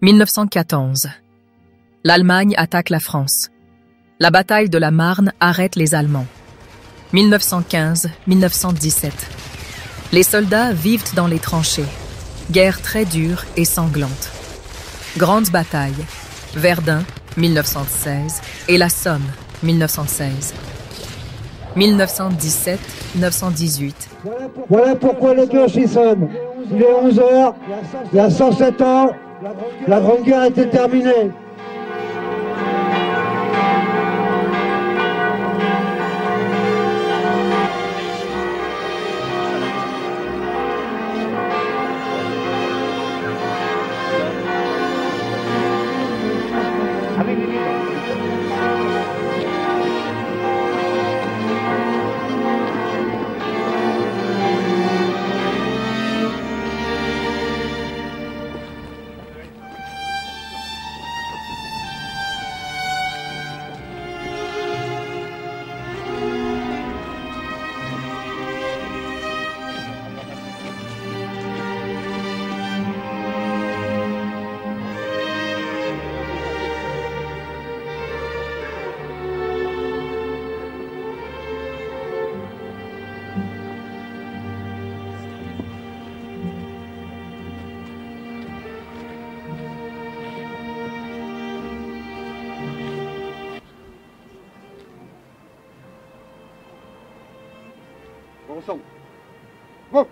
1914. L'Allemagne attaque la France. La bataille de la Marne arrête les Allemands. 1915-1917. Les soldats vivent dans les tranchées. Guerre très dure et sanglante. Grande bataille. Verdun, 1916, et la Somme, 1916. 1917-1918. Voilà pourquoi les cloches y sonnent. Il est 11 h, il y a 107 ans, la Grande Guerre était terminée. Ensemble. Bon.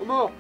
Au mort.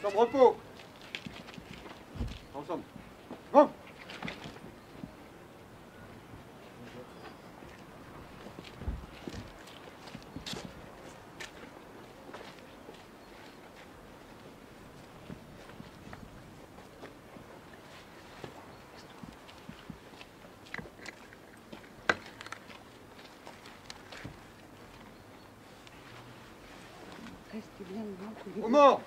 Ensemble, repos. Ensemble. Bon. Au mort.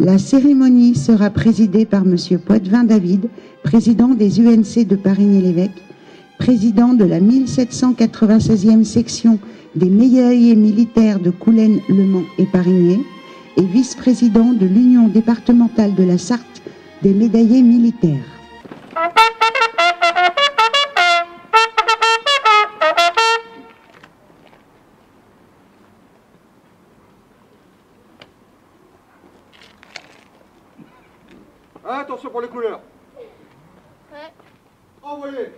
La cérémonie sera présidée par M. Poitvin David, président des UNC de Parigny-l'Évêque, président de la 1796e section des meilleur militaires de Coulaines, Le Mans et Parigny, et vice-président de l'Union départementale de la Sarthe des médaillés militaires. Attention pour les couleurs. Ouais. Envoyez.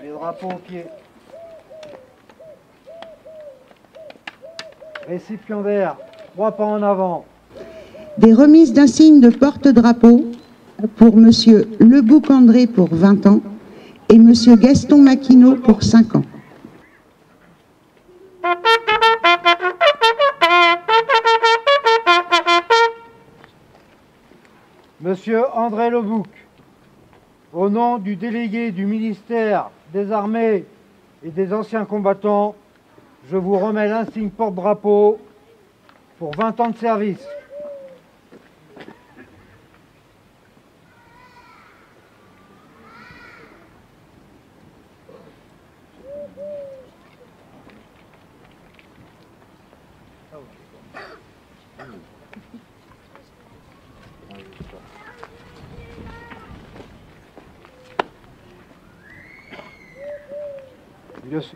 Les drapeaux au pied. Récipiendaire, 3 pas en avant. Des remises d'insignes de porte-drapeau pour Monsieur Lebouc André pour 20 ans et Monsieur Gaston Maquineau pour 5 ans. Monsieur André Lebouc, au nom du délégué du ministère des Armées et des Anciens Combattants, je vous remets l'insigne porte-drapeau pour 20 ans de service.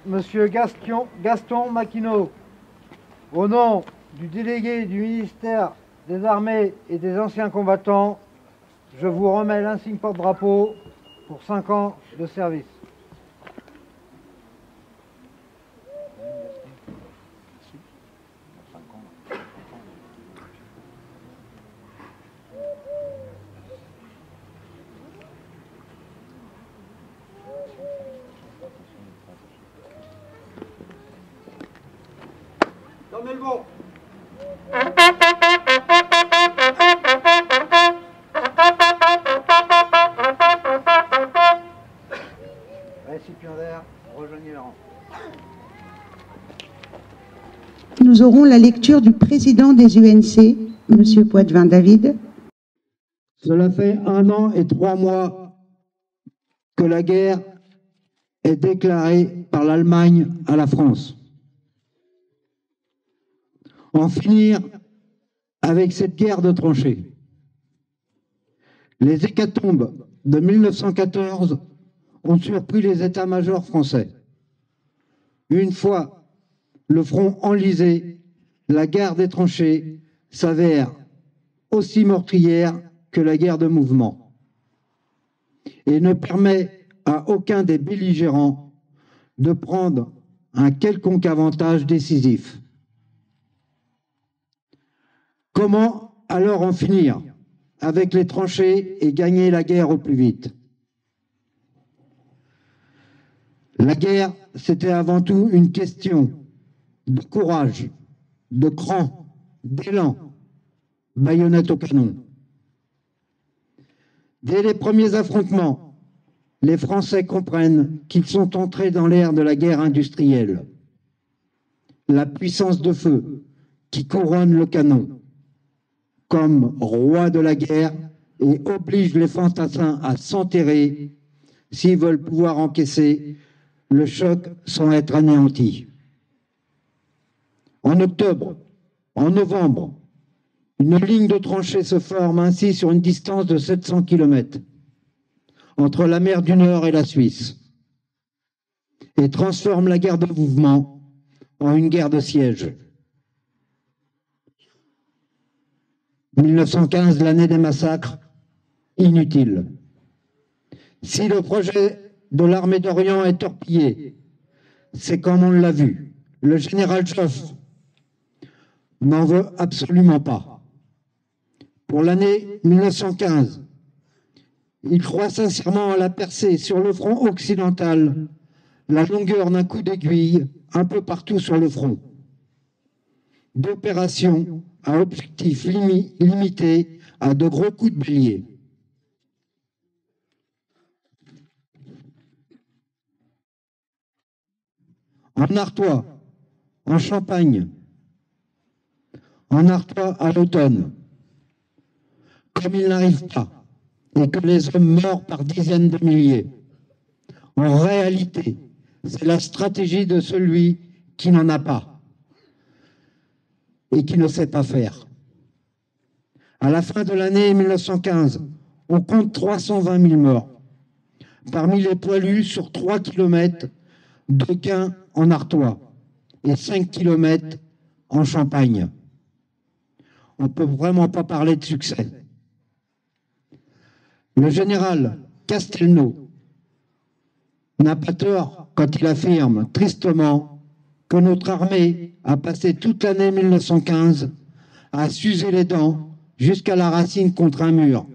Monsieur Gaston Maquineau, au nom du délégué du ministère des Armées et des Anciens Combattants, je vous remets l'insigne porte-drapeau pour 5 ans de service. Fermez le vent. Récipiendaire, rejoignez le rang. Nous aurons la lecture du président des UNC, Monsieur Poitvin-David. Cela fait 1 an et 3 mois que la guerre est déclarée par l'Allemagne à la France. En finir avec cette guerre de tranchées. Les hécatombes de 1914 ont surpris les états-majors français. Une fois le front enlisé, la guerre des tranchées s'avère aussi meurtrière que la guerre de mouvement et ne permet à aucun des belligérants de prendre un quelconque avantage décisif. Comment alors en finir avec les tranchées et gagner la guerre au plus vite? La guerre, c'était avant tout une question de courage, de cran, d'élan, baïonnette au canon. Dès les premiers affrontements, les Français comprennent qu'ils sont entrés dans l'ère de la guerre industrielle. La puissance de feu qui couronne le canon comme roi de la guerre et oblige les fantassins à s'enterrer s'ils veulent pouvoir encaisser le choc sans être anéantis. En octobre, en novembre, une ligne de tranchées se forme ainsi sur une distance de 700 km entre la mer du Nord et la Suisse et transforme la guerre de mouvement en une guerre de siège. 1915, l'année des massacres, inutile. Si le projet de l'armée d'Orient est torpillé, c'est comme on l'a vu. Le général Joffre n'en veut absolument pas. Pour l'année 1915, il croit sincèrement à la percée sur le front occidental, la longueur d'un coup d'aiguille un peu partout sur le front. D'opérations à objectif limité à de gros coups de bélier. En Artois, en Champagne, en Artois à l'automne, comme il n'arrive pas, et que les hommes meurent par dizaines de milliers. En réalité, c'est la stratégie de celui qui n'en a pas et qui ne sait pas faire. À la fin de l'année 1915, on compte 320 000 morts. Parmi les poilus, sur 3 km, 2 gains en Artois et 5 km en Champagne. On ne peut vraiment pas parler de succès. Le général Castelnau n'a pas tort quand il affirme tristement que notre armée a passé toute l'année 1915 à s'user les dents jusqu'à la racine contre un mur,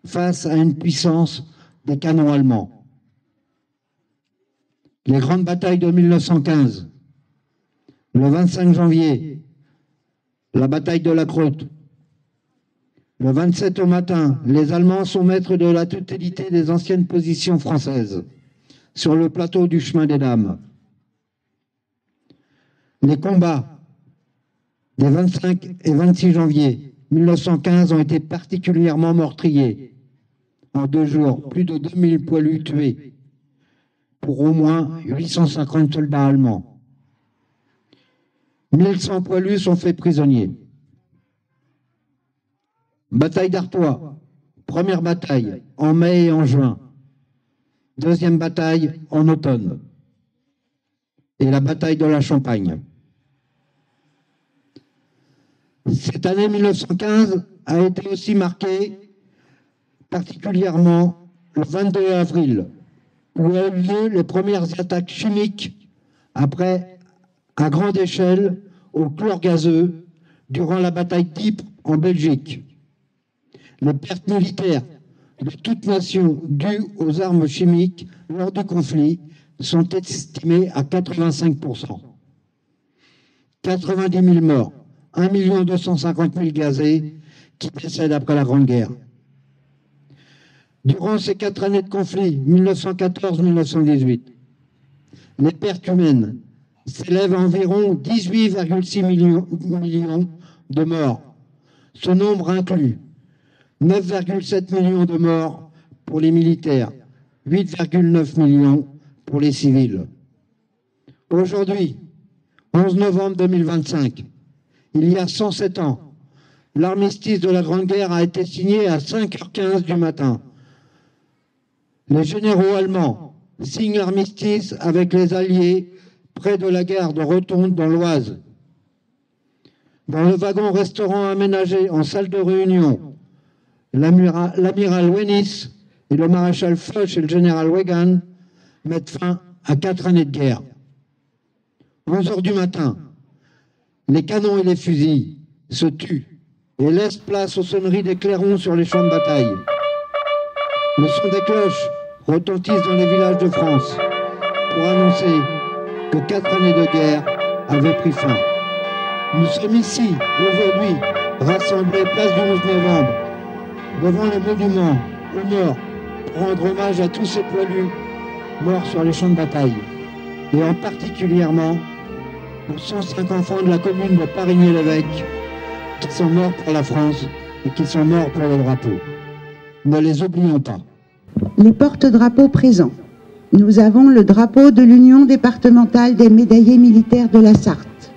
face à une puissance des canons allemands. Les grandes batailles de 1915, le 25 janvier, la bataille de la Crotte. Le 27 au matin, les Allemands sont maîtres de la totalité des anciennes positions françaises sur le plateau du chemin des Dames. Les combats des 25 et 26 janvier 1915 ont été particulièrement meurtriers. En 2 jours, plus de 2000 poilus tués pour au moins 850 soldats allemands. 1100 poilus sont faits prisonniers. Bataille d'Artois, première bataille en mai et en juin. Deuxième bataille en automne. Et la bataille de la Champagne. Cette année 1915 a été aussi marquée particulièrement le 22 avril, où ont eu lieu les premières attaques chimiques à grande échelle au chlore gazeux durant la bataille d'Ypres en Belgique. Les pertes militaires de toute nation dues aux armes chimiques lors du conflit sont estimées à 85%. 90 000 morts, 1 250 000 gazés qui décèdent après la Grande Guerre. Durant ces 4 années de conflit, 1914-1918, les pertes humaines s'élèvent à environ 18,6 millions de morts. Ce nombre inclut 9,7 millions de morts pour les militaires, 8,9 millions pour les civils. Aujourd'hui, 11 novembre 2025, il y a 107 ans, l'armistice de la Grande Guerre a été signé à 5h15 du matin. Les généraux allemands signent l'armistice avec les Alliés près de la gare de Rotonde dans l'Oise. Dans le wagon-restaurant aménagé en salle de réunion, l'amiral Wennis et le maréchal Foch et le général Weygand mettent fin à 4 années de guerre. 11h du matin, les canons et les fusils se tuent et laissent place aux sonneries des clairons sur les champs de bataille. Le son des cloches retentissent dans les villages de France pour annoncer que 4 années de guerre avaient pris fin. Nous sommes ici, aujourd'hui, rassemblés place du 11 novembre, devant le monument aux morts, pour rendre hommage à tous ces poilus morts sur les champs de bataille, et en particulièrement aux 105 enfants de la commune de Parigny-l'Évêque qui sont morts pour la France et qui sont morts pour le drapeau. Ne les oublions pas. Les porte-drapeaux présents. Nous avons le drapeau de l'Union départementale des médaillés militaires de la Sarthe,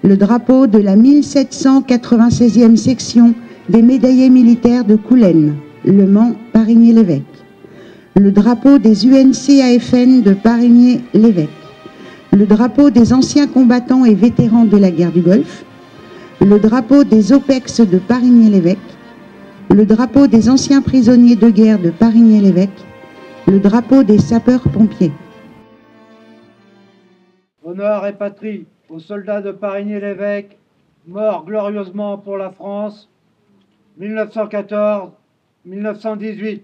le drapeau de la 1796e section des médaillés militaires de Coulennes, Le Mans, Parigny-l'Évêque, le drapeau des UNC-AFN de Parigny-l'Évêque, le drapeau des anciens combattants et vétérans de la guerre du Golfe, le drapeau des OPEX de Parigny-l'Évêque, le drapeau des anciens prisonniers de guerre de Parigny-l'Évêque, le drapeau des sapeurs-pompiers. Honneur et patrie aux soldats de Parigny-l'Évêque, morts glorieusement pour la France, 1914-1918.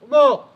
Mort.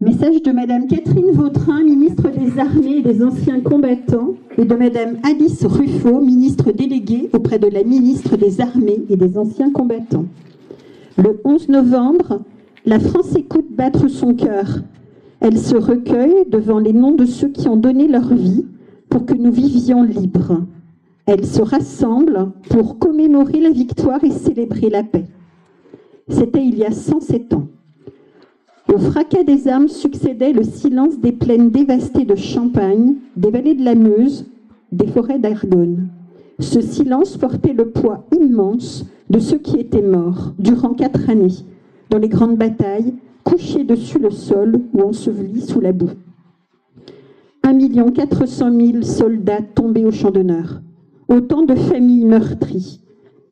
Message de Madame Catherine Vautrin, ministre des Armées et des Anciens Combattants, et de Madame Alice Ruffo, ministre déléguée auprès de la ministre des Armées et des Anciens Combattants. Le 11 novembre, la France écoute battre son cœur. Elle se recueille devant les noms de ceux qui ont donné leur vie pour que nous vivions libres. Elle se rassemble pour commémorer la victoire et célébrer la paix. C'était il y a 107 ans. Au fracas des armes succédait le silence des plaines dévastées de Champagne, des vallées de la Meuse, des forêts d'Argonne. Ce silence portait le poids immense de ceux qui étaient morts durant 4 années, dans les grandes batailles, couchés dessus le sol ou ensevelis sous la boue. 1 400 000 soldats tombés au champ d'honneur, autant de familles meurtries,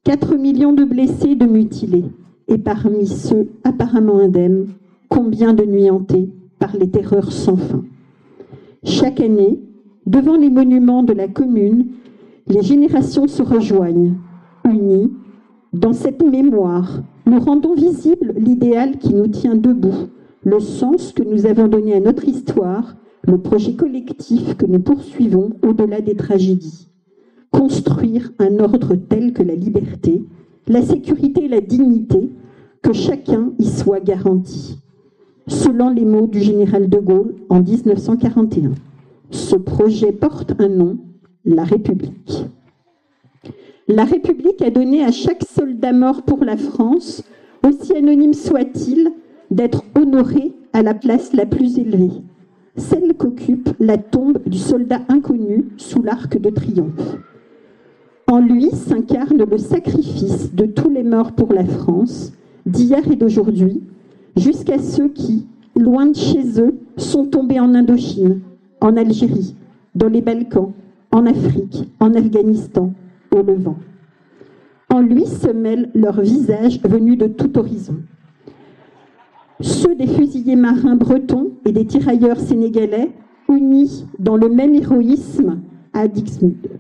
4 millions de blessés et de mutilés, et parmi ceux apparemment indemnes, combien de nuits hantées par les terreurs sans fin. Chaque année, devant les monuments de la commune, les générations se rejoignent, unies. Dans cette mémoire, nous rendons visible l'idéal qui nous tient debout, le sens que nous avons donné à notre histoire, le projet collectif que nous poursuivons au-delà des tragédies. Construire un ordre tel que la liberté, la sécurité et la dignité, que chacun y soit garanti. Selon les mots du général de Gaulle en 1941. Ce projet porte un nom, la République. La République a donné à chaque soldat mort pour la France, aussi anonyme soit-il, d'être honoré à la place la plus élevée, celle qu'occupe la tombe du soldat inconnu sous l'Arc de Triomphe. En lui s'incarne le sacrifice de tous les morts pour la France, d'hier et d'aujourd'hui, jusqu'à ceux qui, loin de chez eux, sont tombés en Indochine, en Algérie, dans les Balkans, en Afrique, en Afghanistan, au Levant. En lui se mêlent leurs visages venus de tout horizon. Ceux des fusiliers marins bretons et des tirailleurs sénégalais, unis dans le même héroïsme à Dixmude.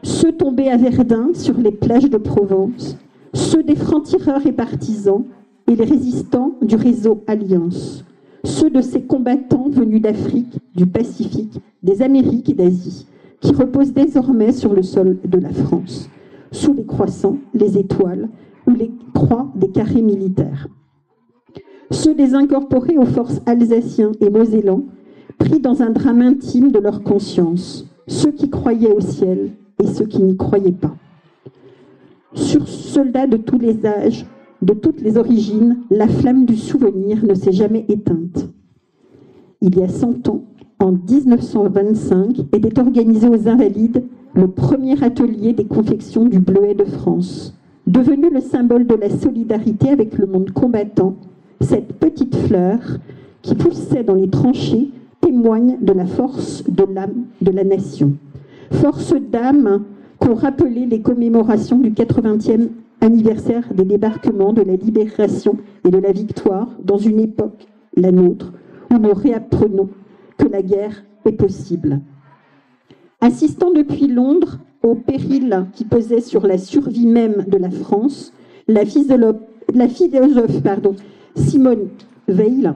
Ceux tombés à Verdun sur les plages de Provence, ceux des francs-tireurs et partisans, et les résistants du réseau Alliance, ceux de ces combattants venus d'Afrique, du Pacifique, des Amériques et d'Asie, qui reposent désormais sur le sol de la France, sous les croissants, les étoiles ou les croix des carrés militaires. Ceux des incorporés aux forces alsaciens et mosellans, pris dans un drame intime de leur conscience, ceux qui croyaient au ciel et ceux qui n'y croyaient pas. Sur soldats de tous les âges, de toutes les origines, la flamme du souvenir ne s'est jamais éteinte. Il y a 100 ans, en 1925, était organisé aux Invalides le premier atelier des confections du Bleuet de France. Devenu le symbole de la solidarité avec le monde combattant, cette petite fleur qui poussait dans les tranchées témoigne de la force de l'âme de la nation. Force d'âme qu'ont rappelé les commémorations du 80e anniversaire des débarquements, de la libération et de la victoire dans une époque, la nôtre, où nous réapprenons que la guerre est possible. Assistant depuis Londres au péril qui pesait sur la survie même de la France, la philosophe Simone Weil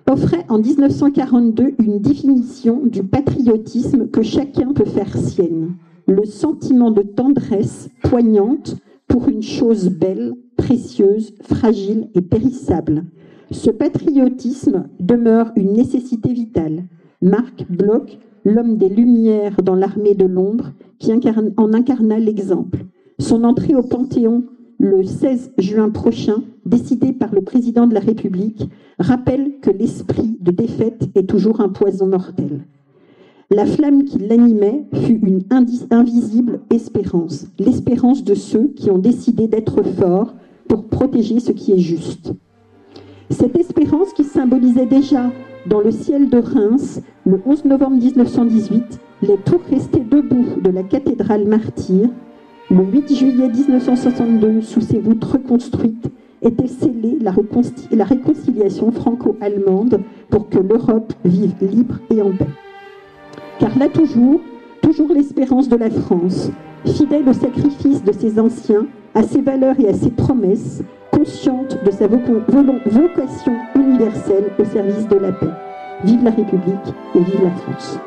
offrait en 1942 une définition du patriotisme que chacun peut faire sienne. Le sentiment de tendresse poignante pour une chose belle, précieuse, fragile et périssable. Ce patriotisme demeure une nécessité vitale. Marc Bloch, l'homme des Lumières dans l'armée de l'ombre, qui en incarna l'exemple. Son entrée au Panthéon le 16 juin prochain, décidée par le président de la République, rappelle que l'esprit de défaite est toujours un poison mortel. La flamme qui l'animait fut une invisible espérance, l'espérance de ceux qui ont décidé d'être forts pour protéger ce qui est juste. Cette espérance qui symbolisait déjà dans le ciel de Reims, le 11 novembre 1918, les tours restées debout de la cathédrale martyre, le 8 juillet 1962, sous ses voûtes reconstruites, était scellée la réconciliation franco-allemande pour que l'Europe vive libre et en paix. Car là toujours l'espérance de la France, fidèle au sacrifice de ses anciens, à ses valeurs et à ses promesses, consciente de sa vocation universelle au service de la paix. Vive la République et vive la France.